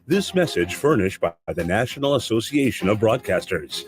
This message furnished by the National Association of Broadcasters.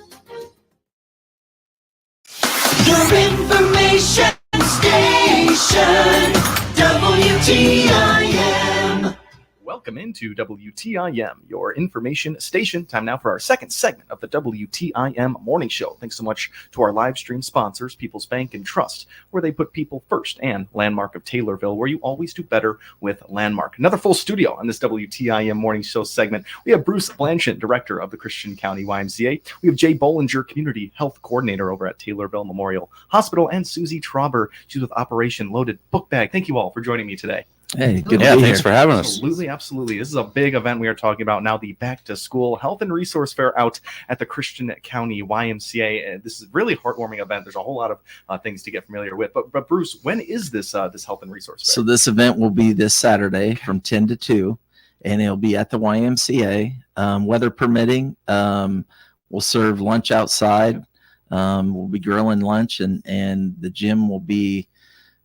Your information station, WTIM. Welcome into WTIM, your information station. Time now for our second segment of the WTIM Morning Show. Thanks so much to our live stream sponsors, People's Bank and Trust, where they put people first, and Landmark of Taylorville, where you always do better with Landmark. Another full studio on this WTIM Morning Show segment. We have Bruce Blanchett, Director of the Christian County YMCA. We have Jay Bollinger, Community Health Coordinator over at Taylorville Memorial Hospital, and Susie Trauber. She's with Operation Loaded Book Bag. Thank you all for joining me today. Hey, good to be thanks here. for having us. Absolutely. This is a big event we are talking about now, the Back to School Health and Resource Fair out at the Christian County YMCA. And this is a really heartwarming event. There's a whole lot of things to get familiar with. But Bruce, when is this Health and Resource Fair? So this event will be this Saturday from 10 to 2, and it'll be at the YMCA. Weather permitting, we'll serve lunch outside. We'll be grilling lunch, and the gym will be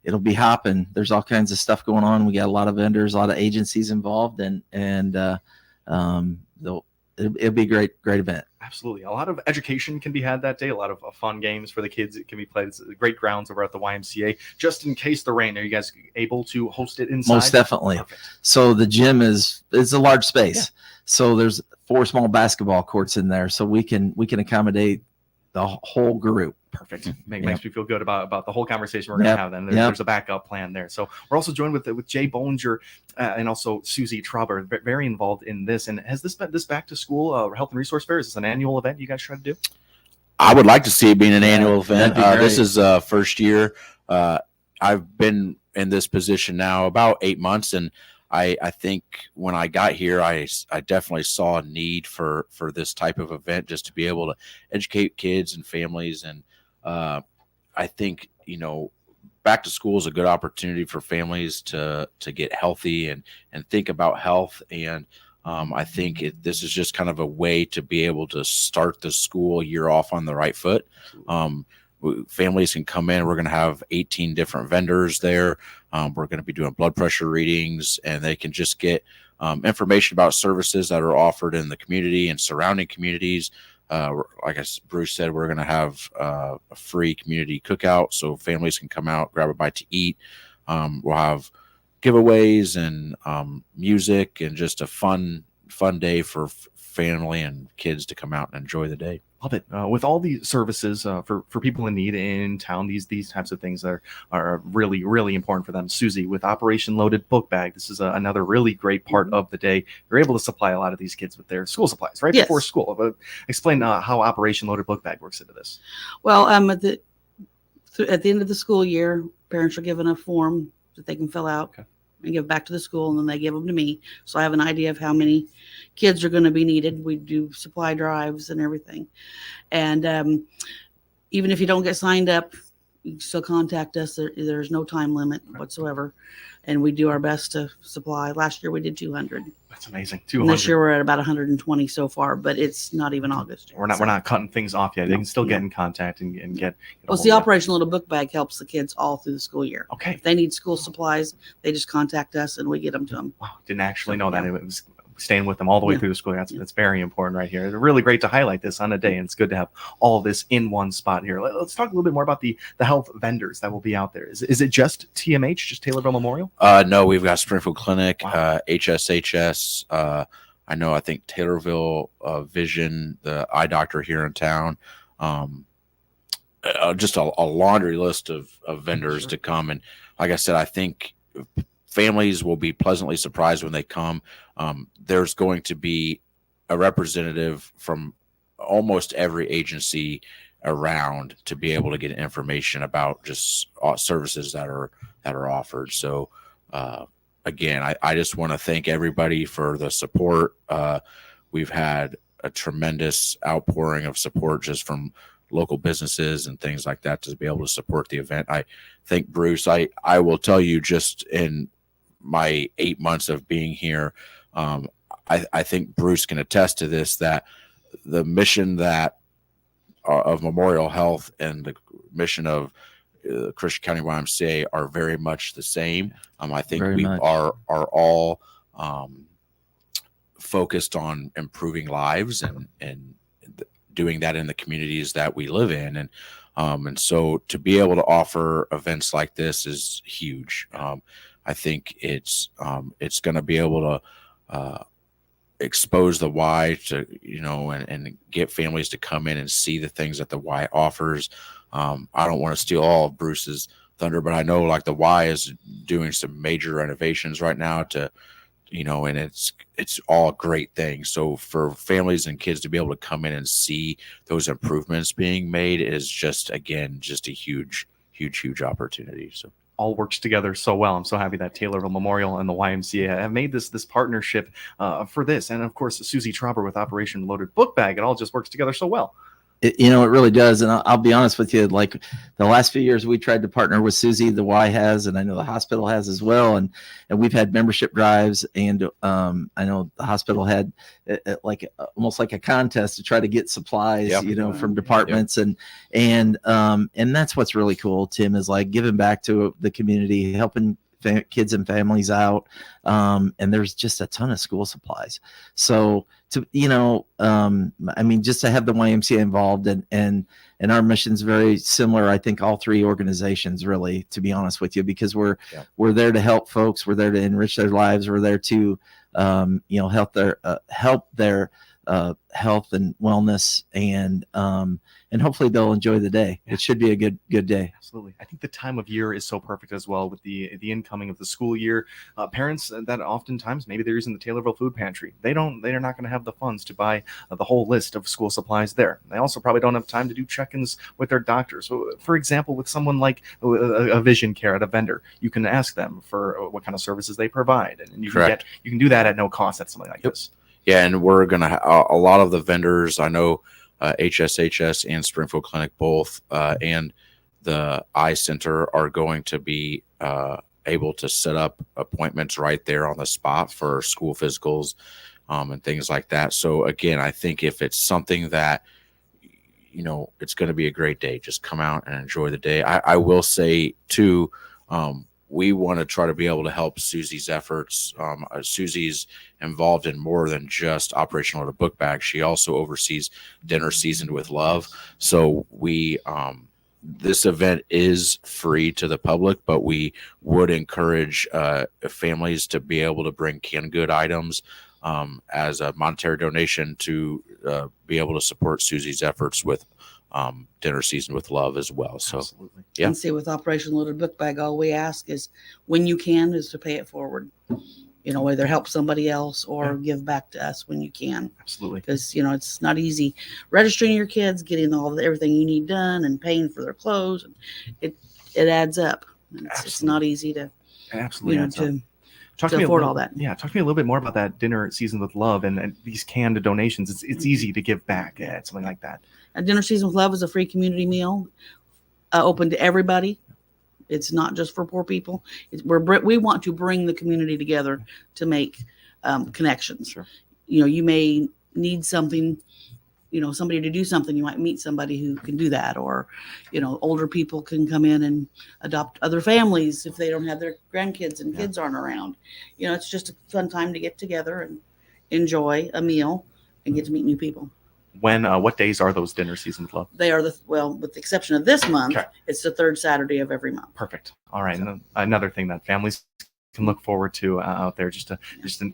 it'll be hopping. There's all kinds of stuff going on. We got a lot of vendors, a lot of agencies involved, and it'll be a great event. Absolutely. A lot of education can be had that day. A lot of fun games for the kids. It can be played. It's great grounds over at the YMCA. Just in case the rain, are you guys able to host it inside? Most definitely. Perfect. So the gym is a large space. Yeah. So there's 4 small basketball courts in there, so we can accommodate the whole group. Perfect. Makes me feel good about the whole conversation we're going to have then. There's a backup plan there. So we're also joined with Jay Bollinger and also Susie Trauber, very involved in this. And has this back to school health and resource fair? Is this an annual event you guys try to do? I would like to see it being an annual event. This is first year. I've been in this position now about 8 months, and I think when I got here, I definitely saw a need for this type of event, just to be able to educate kids and families. And I think, back to school is a good opportunity for families to get healthy and think about health. And I think this is just kind of a way to be able to start the school year off on the right foot. Families can come in. We're going to have 18 different vendors there. We're going to be doing blood pressure readings, and they can just get information about services that are offered in the community and surrounding communities. Like Bruce said, we're going to have a free community cookout, so families can come out, grab a bite to eat. We'll have giveaways and music, and just a fun day for family and kids to come out and enjoy the day. Love it. With all these services for people in need in town, these types of things are really, really important for them. Susie, with Operation Loaded Book Bag, this is another really great part of the day. You're able to supply a lot of these kids with their school supplies right before school. But explain how Operation Loaded Book Bag works into this. Well, at the end of the school year, parents are given a form that they can fill out. Okay. And give back to the school, and then they give them to me. So I have an idea of how many kids are going to be needed. We do supply drives and everything. And even if you don't get signed up, you can still contact us. There's no time limit whatsoever. And we do our best to supply. Last year we did 200. That's amazing. 200. And this year we're at about 120 so far, but it's not even August yet. We're not cutting things off yet. They can still get in contact and get. Well, the Operation Little Book Bag helps the kids all through the school year. Okay. If they need school supplies, they just contact us and we get them to them. Wow, didn't actually know that. It was staying with them all the way through the school year. That's very important right here. It's really great to highlight this on a day, and it's good to have all of this in one spot here. Let's talk a little bit more about the health vendors that will be out there. Is it just TMH, just Taylorville Memorial? No, we've got Springfield Clinic, HSHS. I think Taylorville Vision, the eye doctor here in town. Just a laundry list of vendors to come. And like I said, I think families will be pleasantly surprised when they come. There's going to be a representative from almost every agency around to be able to get information about just services that are offered. So again, I just want to thank everybody for the support. We've had a tremendous outpouring of support just from local businesses and things like that to be able to support the event. I think, Bruce, I will tell you, just in my 8 months of being here, I think Bruce can attest to this, that the mission that of Memorial Health and the mission of Christian County YMCA are very much the same. I think we are all focused on improving lives and doing that in the communities that we live in. And so to be able to offer events like this is huge. I think it's going to be able to expose the Y to, and get families to come in and see the things that the Y offers. I don't want to steal all of Bruce's thunder, but I know like the Y is doing some major renovations right now and it's all great things. So for families and kids to be able to come in and see those improvements being made is just a huge opportunity. So all works together so well. I'm so happy that Taylorville Memorial and the YMCA have made this partnership for this. And of course, Susie Trauber with Operation Loaded Book Bag. It all just works together so well. It really does. And I'll be honest with you, like the last few years we tried to partner with Susie, the Y has, and I know the hospital has as well. And we've had membership drives, and I know the hospital had almost like a contest to try to get supplies, from departments. Yep. And that's what's really cool, Tim, is like giving back to the community, helping kids and families out. And there's just a ton of school supplies. So to, just to have the YMCA involved and our mission's very similar. I think all three organizations really, to be honest with you, because we're there to help folks. We're there to enrich their lives. We're there to, help their health and wellness, and hopefully they'll enjoy the day. It should be a good day. Absolutely. I think the time of year is so perfect as well with the incoming of the school year. Parents that oftentimes maybe they're using the Taylorville Food Pantry. They're not going to have the funds to buy the whole list of school supplies there. They also probably don't have time to do check-ins with their doctors. So, for example, with someone like a vision care at a vendor, you can ask them for what kind of services they provide, and you can do that at no cost at something like this. Yeah, and we're going to a lot of the vendors, I know HSHS and Springfield Clinic both, and the Eye Center are going to be able to set up appointments right there on the spot for school physicals and things like that. So again, I think if it's something that, it's going to be a great day, just come out and enjoy the day. I will say too, we want to try to be able to help Susie's efforts. Susie's involved in more than just Operation Loaded Book Bag. She also oversees Dinner Seasoned with Love. So this event is free to the public, but we would encourage families to be able to bring canned good items as a monetary donation to be able to support Susie's efforts with Dinner Seasoned with Love as well. So absolutely. Yeah. And see, with Operation Loaded Book Bag, all we ask is when you can is to pay it forward. Either help somebody else or give back to us when you can. Absolutely. Because, it's not easy registering your kids, getting everything you need done and paying for their clothes. It adds up. It's not easy to, absolutely. to afford all that. Yeah, talk to me a little bit more about that Dinner Seasoned with Love and these canned donations. It's easy to give back at something like that. A Dinner Seasoned with Love is a free community meal open to everybody. It's not just for poor people. We want to bring the community together to make connections. Sure. You may need something, somebody to do something. You might meet somebody who can do that, or, older people can come in and adopt other families if they don't have their grandkids and kids aren't around. It's just a fun time to get together and enjoy a meal and get to meet new people. What days are those Dinner Seasoned with Love? They are with the exception of this month, it's the third Saturday of every month. Perfect. All right. And another thing that families can look forward to out there, just an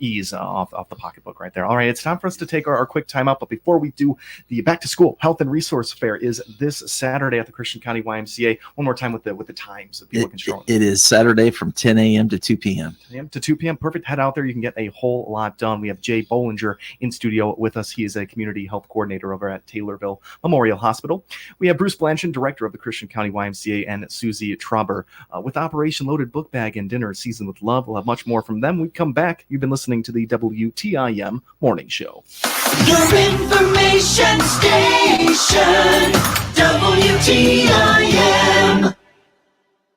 ease off the pocketbook right there. All right, it's time for us to take our quick time out. But before we do, the Back to School Health and Resource Fair is this Saturday at the Christian County YMCA. One more time with the times that people can show. It is Saturday from 10 a.m. to 2 p.m. 10 a.m. to 2 p.m. Perfect. Head out there. You can get a whole lot done. We have Jay Bollinger in studio with us. He is a community health coordinator over at Taylorville Memorial Hospital. We have Bruce Blanchard, director of the Christian County YMCA, and Susie Trauber with Operation Loaded Book Bag and Dinner Seasoned with Love. We'll have much more from them. We come back. You've been listening to the WTIM Morning Show. Your information station, WTIM.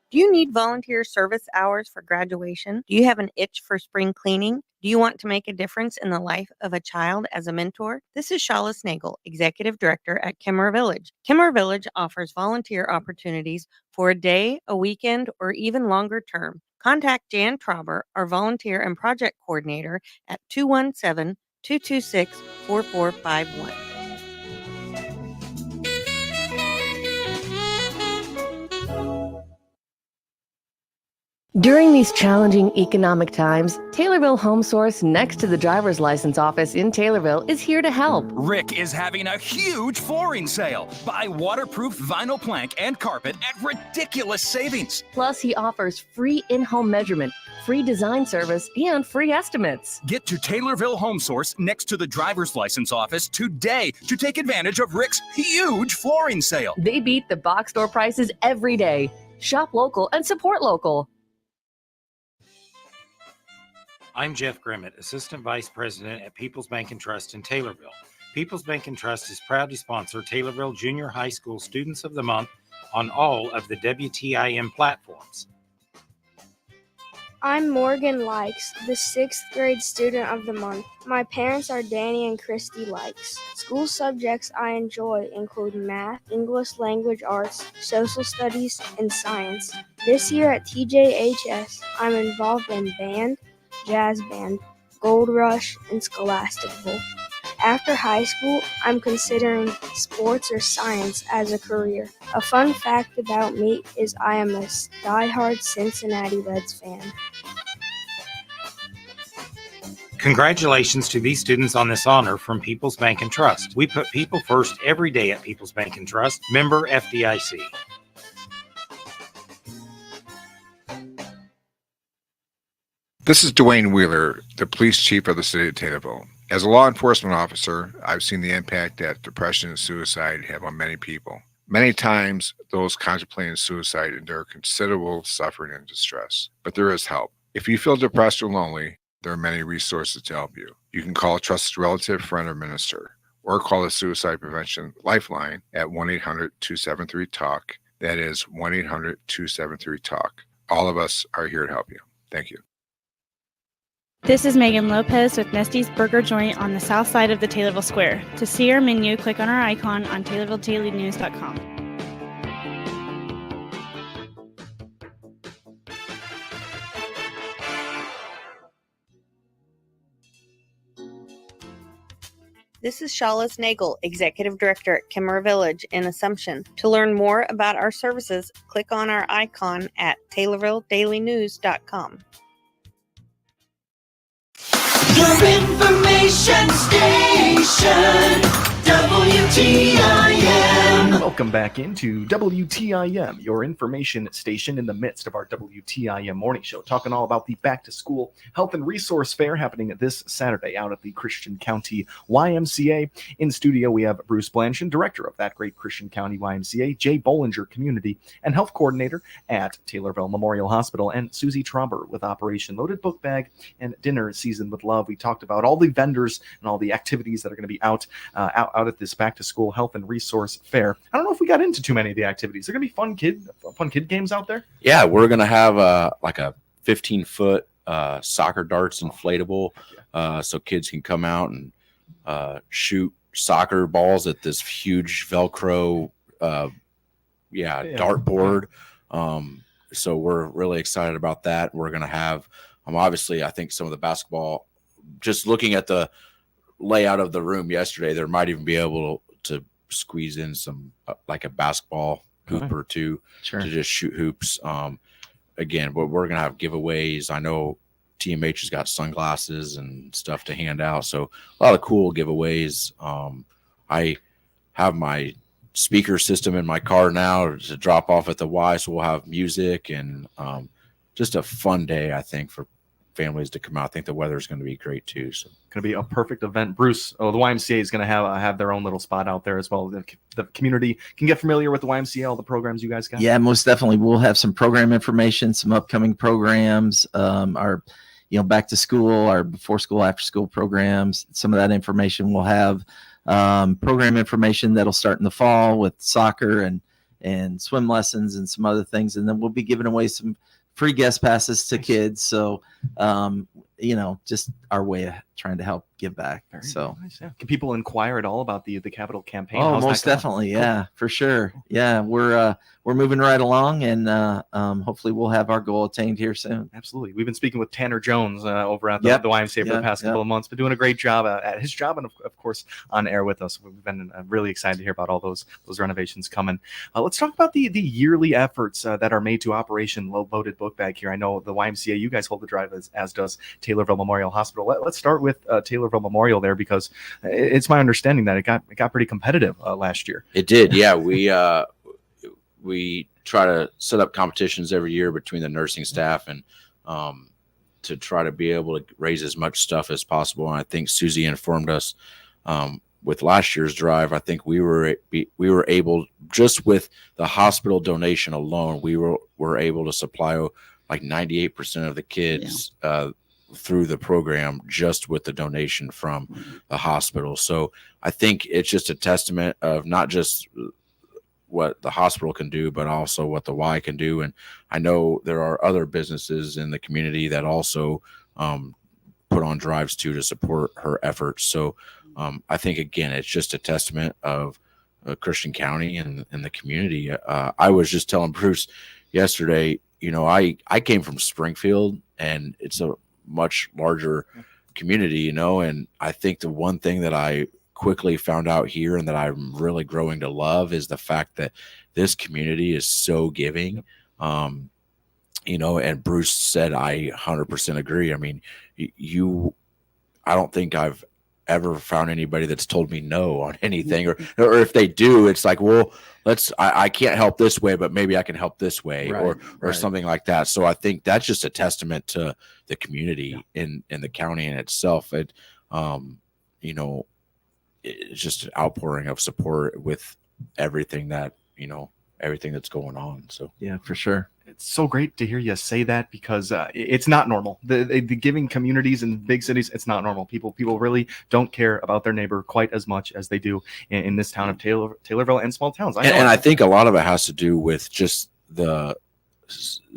Do you need volunteer service hours for graduation? Do you have an itch for spring cleaning? Do you want to make a difference in the life of a child as a mentor? This is Shala Snagel, Executive Director at Kimmer Village. Kimmer Village offers volunteer opportunities for a day, a weekend, or even longer term. Contact Jan Trauber, our volunteer and project coordinator, at 226-4451. During these challenging economic times, Taylorville Home Source, next to the driver's license office in Taylorville, is here to help. Rick is having a huge flooring sale. Buy waterproof vinyl plank and carpet at ridiculous savings. Plus, he offers free in-home measurement, free design service, and free estimates. Get to Taylorville Home Source next to the driver's license office today to take advantage of Rick's huge flooring sale. They beat the box store prices every day. Shop local and support local. I'm Jeff Grimmett, Assistant Vice President at People's Bank and Trust in Taylorville. People's Bank and Trust is proud to sponsor Taylorville Junior High School Students of the Month on all of the WTIM platforms. I'm Morgan Likes, the 6th grade student of the month. My parents are Danny and Christy Likes. School subjects I enjoy include math, English language arts, social studies, and science. This year at TJHS, I'm involved in band, jazz band, Gold Rush, and Scholastic Bowl. After high school, I'm considering sports or science as a career. A fun fact about me is I am a diehard Cincinnati Reds fan. Congratulations to these students on this honor from People's Bank and Trust. We put people first every day at People's Bank and Trust, member FDIC. This is Dwayne Wheeler, the police chief of the city of Taylorville. As a law enforcement officer, I've seen the impact that depression and suicide have on many people. Many times, those contemplating suicide endure considerable suffering and distress, but there is help. If you feel depressed or lonely, there are many resources to help you. You can call a trusted relative, friend, or minister, or call the Suicide Prevention Lifeline at 1-800-273-TALK. That is 1-800-273-TALK. All of us are here to help you. Thank you. This is Megan Lopez with Nesty's Burger Joint on the south side of the Taylorville Square. To see our menu, click on our icon on TaylorvilleDailyNews.com. This is Shawless Nagel, Executive Director at Kimmer Village in Assumption. To learn more about our services, click on our icon at TaylorvilleDailyNews.com. Your information station, WTIM. Welcome back into WTIM, your information station in the midst of our WTIM morning show, talking all about the Back to School Health and Resource Fair happening this Saturday out at the Christian County YMCA. In studio, we have Bruce Blanchard, director of that great Christian County YMCA, Jay Bollinger, community and health coordinator at Taylorville Memorial Hospital, and Susie Tromber with Operation Loaded Book Bag and Dinner Season with Love. We talked about all the vendors and all the activities that are going to be out at this Back to School Health and Resource Fair. I don't know if we got into too many of the activities. Are going to be fun kid games out there? Yeah, we're going to have like a 15-foot soccer darts inflatable, so kids can come out and shoot soccer balls at this huge Velcro dartboard. So we're really excited about that. We're going to have obviously, I think some of the basketball, just looking at the layout of the room yesterday, there might even be able to squeeze in some like a basketball hoop or two to just shoot hoops. Again, but we're gonna have giveaways. I know TMH has got sunglasses and stuff to hand out, so a lot of cool giveaways. I have my speaker system in my car now to drop off at the Y, so we'll have music and just a fun day, I think, for families to come out. I think the weather is going to be great too. So going to be a perfect event. Bruce, the YMCA is going to have their own little spot out there as well. The community can get familiar with the YMCA, all the programs you guys got. Yeah, most definitely. We'll have some program information, some upcoming programs, our back to school, our before school, after school programs. Some of that information we'll have. Program information that'll start in the fall with soccer and swim lessons and some other things. And then we'll be giving away some free guest passes to kids. So just our way of trying to help give back. Very So nice, yeah. Can people inquire at all about the capital campaign? oh, How's that most going? definitely. Yeah, for sure. Yeah, we're moving right along, and hopefully we'll have our goal attained here soon. Absolutely. We've been speaking with Tanner Jones over at the YMCA for the past couple of months, been doing a great job at his job and, of course, on air with us. We've been really excited to hear about all those renovations coming. Let's talk about the yearly efforts that are made to Operation Loaded Book Bag here. I know the YMCA, you guys hold the drive, as does Taylorville Memorial Hospital. Let's start with Taylorville Memorial there, because it's my understanding that it got pretty competitive last year. It did, yeah. We try to set up competitions every year between the nursing staff and to try to be able to raise as much stuff as possible. And I think Susie informed us with last year's drive. I think we were able, just with the hospital donation alone, we were able to supply like 98% of the kids through the program just with the donation from the hospital. So I think it's just a testament of not just what the hospital can do, but also what the Y can do. And I know there are other businesses in the community that also put on drives to support her efforts. So I think, again, it's just a testament of Christian County and the community. I was just telling Bruce yesterday, I came from Springfield, and it's a much larger community, and I think the one thing that I quickly found out here and that I'm really growing to love is the fact that this community is so giving. And Bruce said, I 100% agree. I mean, I don't think I've ever found anybody that's told me no on anything, or if they do, it's like, well, I can't help this way, but maybe I can help this way, or something like that. So I think that's just a testament to the community in the county in itself. It's just an outpouring of support with everything that's going on. So yeah, for sure. It's so great to hear you say that, because it's not normal. The giving communities in big cities, it's not normal. People really don't care about their neighbor quite as much as they do in this town of Taylorville and small towns. I think a lot of it has to do with just the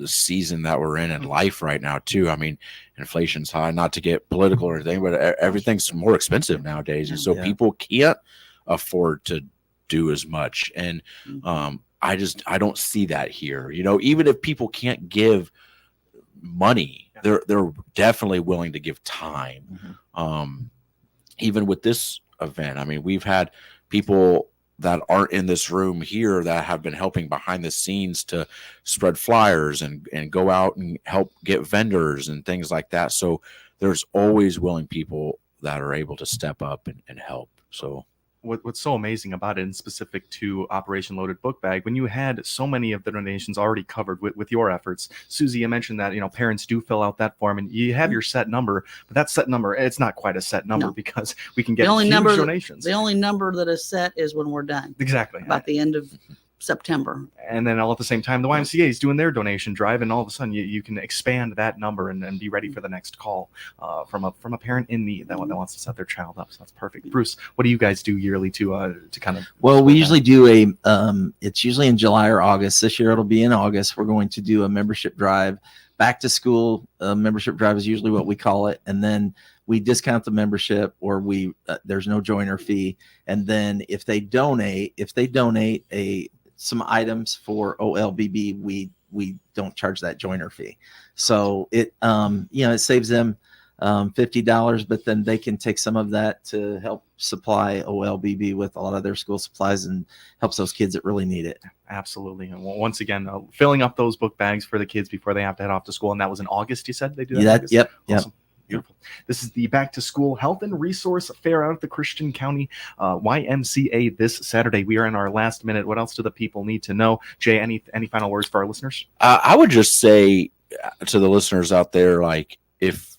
season that we're in life right now too. I mean, inflation's high, not to get political or anything, but everything's more expensive nowadays. And so people can't afford to do as much. And I don't see that here. Even if people can't give money, they're definitely willing to give time. Even with this event, I mean, we've had people that aren't in this room here that have been helping behind the scenes to spread flyers and go out and help get vendors and things like that. So there's always willing people that are able to step up and help. So what's so amazing about it, and specific to Operation Loaded Book Bag, when you had so many of the donations already covered with your efforts, Susie, you mentioned that parents do fill out that form and you have your set number, but that set number, it's not quite a set number, because we can get huge donations. The only number that is set is when we're done. Exactly. About the end of September. And then all at the same time, the YMCA is doing their donation drive, and all of a sudden you can expand that number and be ready for the next call from a parent in need that wants to set their child up. So that's perfect. Bruce, what do you guys do yearly to kind of? Well, we usually do it's usually in July or August. This year it'll be in August. We're going to do a membership drive. Back to school membership drive is usually what we call it, and then we discount the membership, or there's no joiner fee. And then if they donate some items for OLBB, we don't charge that joiner fee. So it it saves them $50, but then they can take some of that to help supply OLBB with a lot of their school supplies and helps those kids that really need it. Absolutely. And once again, filling up those book bags for the kids before they have to head off to school. And that was in August, you said they do that? Yep. Awesome. Beautiful. This is the Back to School Health and Resource Fair out at the Christian County YMCA this Saturday. We are in our last minute. What else do the people need to know? Jay, any final words for our listeners? I would just say to the listeners out there, like, if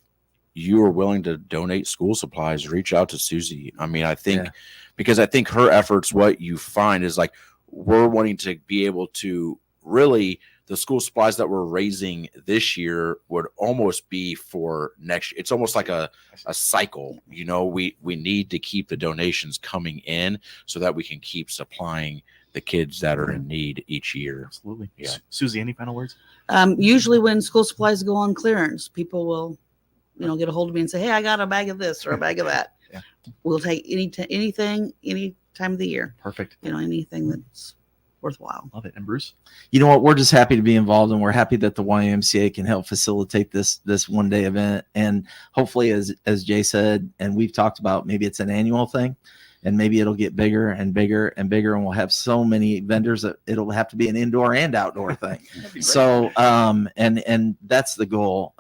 you are willing to donate school supplies, reach out to Susie. I mean, I think because I think her efforts, what you find is like, we're wanting to be able to really, the school supplies that we're raising this year would almost be for next year. It's almost like a cycle. We need to keep the donations coming in so that we can keep supplying the kids that are in need each year. Absolutely. Yeah. Susie, any final words? Usually when school supplies go on clearance, people will get a hold of me and say, hey, I got a bag of this or a bag of that. Yeah. We'll take anything, any time of the year. Perfect. Anything that's worthwhile. Love it. And Bruce? You know what? We're just happy to be involved, and we're happy that the YMCA can help facilitate this one day event. And hopefully, as Jay said, and we've talked about, maybe it's an annual thing, and maybe it'll get bigger and bigger and bigger, and we'll have so many vendors that it'll have to be an indoor and outdoor thing. So, and that's the goal.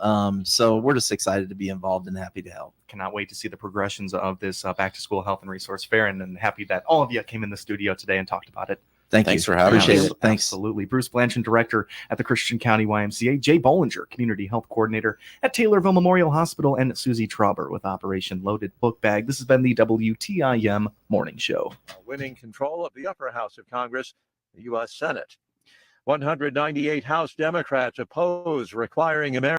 So we're just excited to be involved and happy to help. Cannot wait to see the progressions of this back to school health and resource fair, and happy that all of you came in the studio today and talked about it. Thanks for having us. Appreciate it. Thanks. Absolutely. Bruce Blanchard, Director at the Christian County YMCA, Jay Bollinger, Community Health Coordinator at Taylorville Memorial Hospital, and Susie Trauber with Operation Loaded Book Bag. This has been the WTIM Morning Show. Winning control of the upper house of Congress, the U.S. Senate. 198 House Democrats oppose requiring Americans